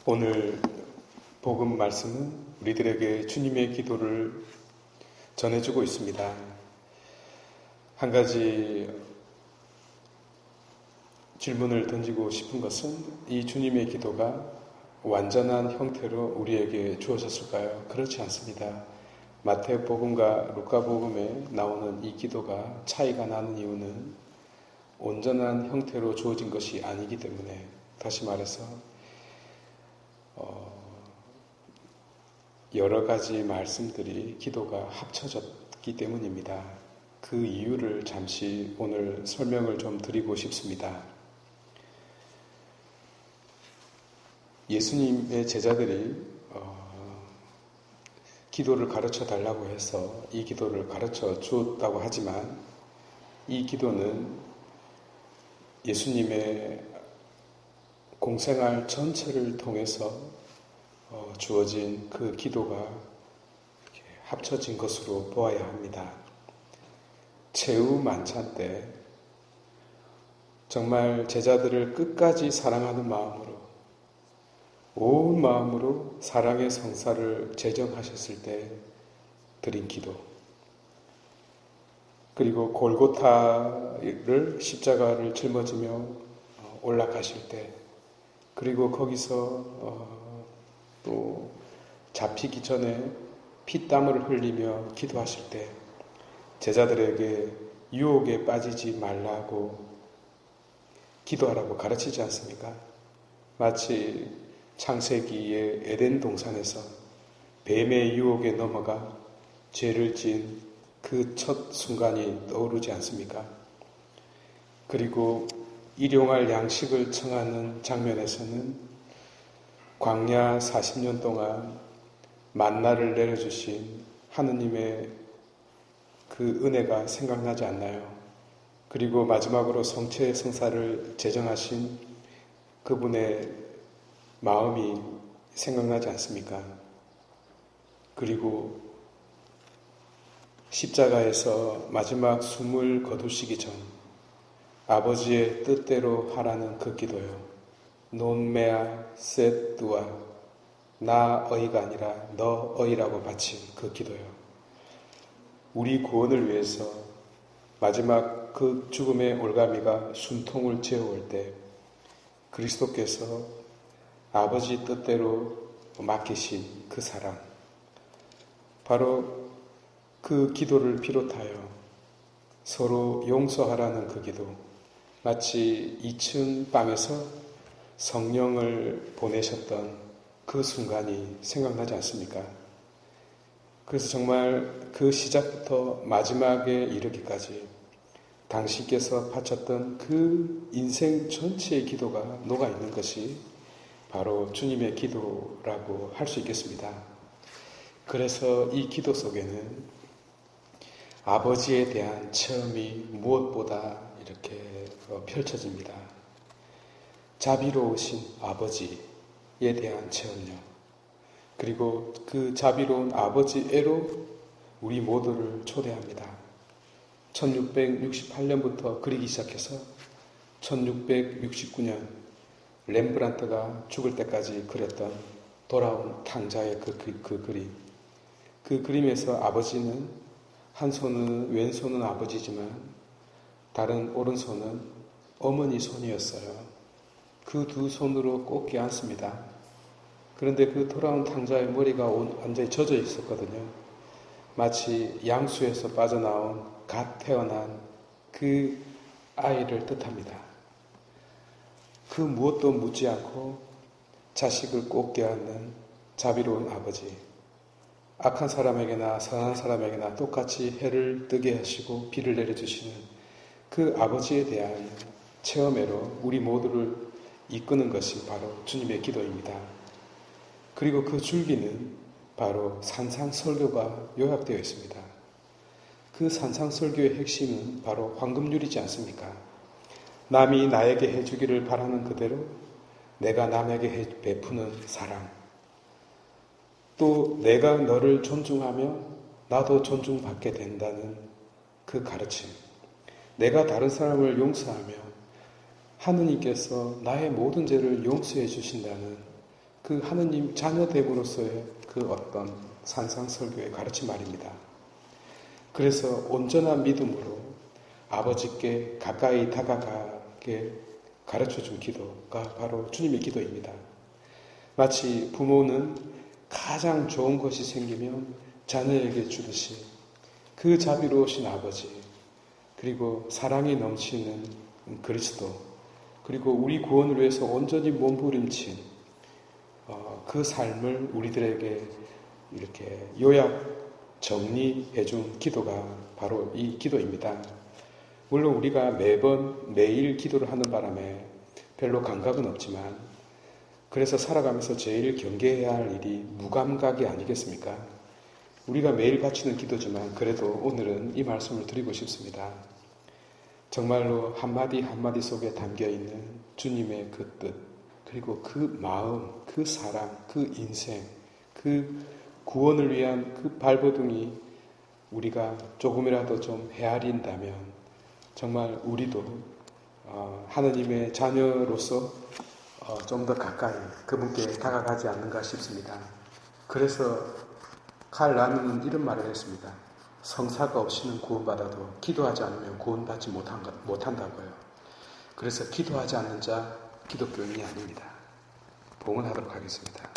오늘 복음 말씀은 우리들에게 주님의 기도를 전해주고 있습니다. 한 가지 질문을 던지고 싶은 것은 이 주님의 기도가 완전한 형태로 우리에게 주어졌을까요? 그렇지 않습니다. 마태복음과 루카복음에 나오는 이 기도가 차이가 나는 이유는 온전한 형태로 주어진 것이 아니기 때문에, 다시 말해서 여러 가지 말씀들이 기도가 합쳐졌기 때문입니다. 그 이유를 잠시 오늘 설명을 좀 드리고 싶습니다. 예수님의 제자들이 기도를 가르쳐 달라고 해서 이 기도를 가르쳐 주었다고 하지만, 이 기도는 예수님의 공생활 전체를 통해서 주어진 그 기도가 합쳐진 것으로 보아야 합니다. 최후 만찬 때 정말 제자들을 끝까지 사랑하는 마음으로, 온 마음으로 사랑의 성사를 제정하셨을 때 드린 기도, 그리고 골고타를 십자가를 짊어지며 올라가실 때, 그리고 거기서 또 잡히기 전에 피땀을 흘리며 기도하실 때 제자들에게 유혹에 빠지지 말라고 기도하라고 가르치지 않습니까? 마치 창세기의 에덴 동산에서 뱀의 유혹에 넘어가 죄를 지은 그 첫 순간이 떠오르지 않습니까? 그리고 일용할 양식을 청하는 장면에서는 광야 40년 동안 만나를 내려주신 하느님의 그 은혜가 생각나지 않나요? 그리고 마지막으로 성체 성사를 제정하신 그분의 마음이 생각나지 않습니까? 그리고 십자가에서 마지막 숨을 거두시기 전 아버지의 뜻대로 하라는 그 기도요. Non mea sed tua, 나 어이가 아니라 너 어이라고 바친 그 기도요. 우리 구원을 위해서 마지막 그 죽음의 올가미가 숨통을 채워올 때 그리스도께서 아버지 뜻대로 맡기신 그 사랑, 바로 그 기도를 비롯하여 서로 용서하라는 그 기도, 마치 2층 방에서 성령을 보내셨던 그 순간이 생각나지 않습니까? 그래서 정말 그 시작부터 마지막에 이르기까지 당신께서 바쳤던 그 인생 전체의 기도가 녹아있는 것이 바로 주님의 기도라고 할 수 있겠습니다. 그래서 이 기도 속에는 아버지에 대한 체험이 무엇보다 이렇게 펼쳐집니다. 자비로우신 아버지에 대한 체험요. 그리고 그 자비로운 아버지애로 우리 모두를 초대합니다. 1668년부터 그리기 시작해서 1669년 렘브란트가 죽을 때까지 그렸던 돌아온 탕자의 그 그림. 그 그림에서 아버지는 한 손은, 왼손은 아버지지만 다른 오른손은 어머니 손이었어요. 그 두 손으로 꼭 껴안습니다. 그런데 그 돌아온 탕자의 머리가 완전히 젖어 있었거든요. 마치 양수에서 빠져나온 갓 태어난 그 아이를 뜻합니다. 그 무엇도 묻지 않고 자식을 꼭 껴안는 자비로운 아버지. 악한 사람에게나 선한 사람에게나 똑같이 해를 뜨게 하시고 비를 내려주시는 그 아버지에 대한 체험으로 우리 모두를 이끄는 것이 바로 주님의 기도입니다. 그리고 그 줄기는 바로 산상설교가 요약되어 있습니다. 그 산상설교의 핵심은 바로 황금률이지 않습니까? 남이 나에게 해주기를 바라는 그대로 내가 남에게 베푸는 사랑, 또 내가 너를 존중하며 나도 존중받게 된다는 그 가르침, 내가 다른 사람을 용서하며 하느님께서 나의 모든 죄를 용서해 주신다는 그 하느님 자녀됨으로서의 그 어떤 산상설교의 가르침 말입니다. 그래서 온전한 믿음으로 아버지께 가까이 다가가게 가르쳐준 기도가 바로 주님의 기도입니다. 마치 부모는 가장 좋은 것이 생기면 자녀에게 주듯이 그 자비로우신 아버지, 그리고 사랑이 넘치는 그리스도, 그리고 우리 구원을 위해서 온전히 몸부림친 그 삶을 우리들에게 이렇게 요약 정리해준 기도가 바로 이 기도입니다. 물론 우리가 매일 기도를 하는 바람에 별로 감각은 없지만, 그래서 살아가면서 제일 경계해야 할 일이 무감각이 아니겠습니까? 우리가 매일 바치는 기도지만 그래도 오늘은 이 말씀을 드리고 싶습니다. 정말로 한마디 한마디 속에 담겨있는 주님의 그 뜻, 그리고 그 마음, 그 사랑, 그 인생, 그 구원을 위한 그 발버둥이 우리가 조금이라도 좀 헤아린다면 정말 우리도 하느님의 자녀로서 좀 더 가까이 그분께 다가가지 않는가 싶습니다. 그래서 칼 라누는 이런 말을 했습니다. 성사가 없이는 구원받아도 기도하지 않으면 구원받지 못한다고요. 그래서 기도하지 않는 자 기독교인이 아닙니다. 봉헌하도록 하겠습니다.